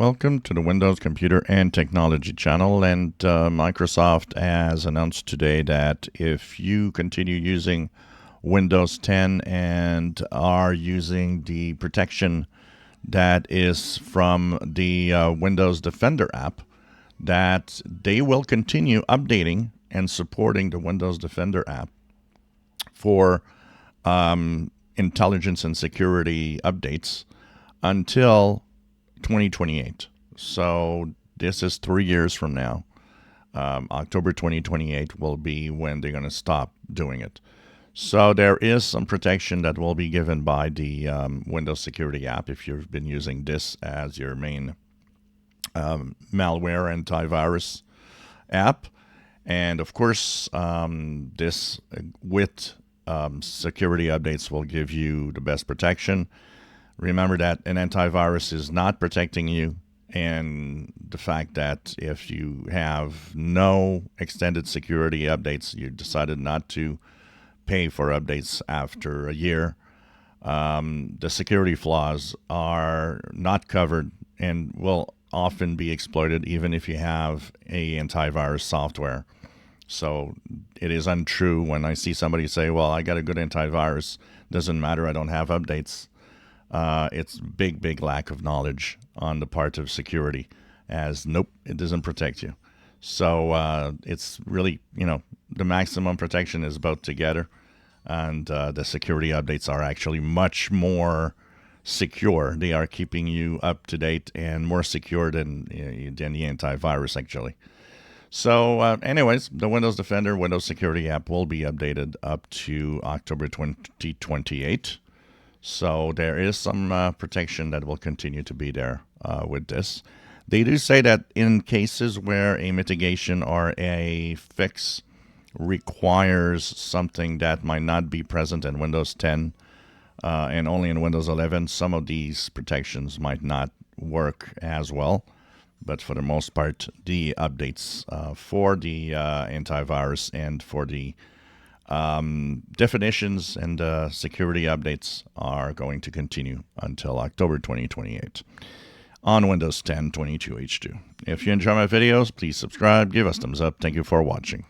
Welcome to the Windows Computer and Technology channel. And Microsoft has announced today that if you continue using Windows 10 and are using the protection that is from the Windows Defender app, that they will continue updating and supporting the Windows Defender app for intelligence and security updates until 2028. So this is 3 years from now. October 2028 will be when they're going to stop doing it. So there is some protection that will be given by the Windows Security app if you've been using this as your main malware antivirus app. And of course, this with security updates will give you the best protection. Remember that an antivirus is not protecting you, and the fact that if you have no extended security updates, you decided not to pay for updates after a year, the security flaws are not covered and will often be exploited even if you have a antivirus software. So it is untrue when I see somebody say, well, I got a good antivirus, doesn't matter, I don't have updates. It's big lack of knowledge on the part of security, as nope, it doesn't protect you. So it's really, the maximum protection is both together, and the security updates are actually much more secure. They are keeping you up to date and more secure than the antivirus, actually. So anyways, the Windows Defender Windows Security app will be updated up to October 2028. So there is some protection that will continue to be there with this. They do say that in cases where a mitigation or a fix requires something that might not be present in Windows 10 and only in Windows 11, some of these protections might not work as well. But for the most part, the updates for the antivirus and for the definitions and security updates are going to continue until October 2028 on Windows 10 22H2. If you enjoy my videos, please subscribe, give us thumbs up. Thank you for watching.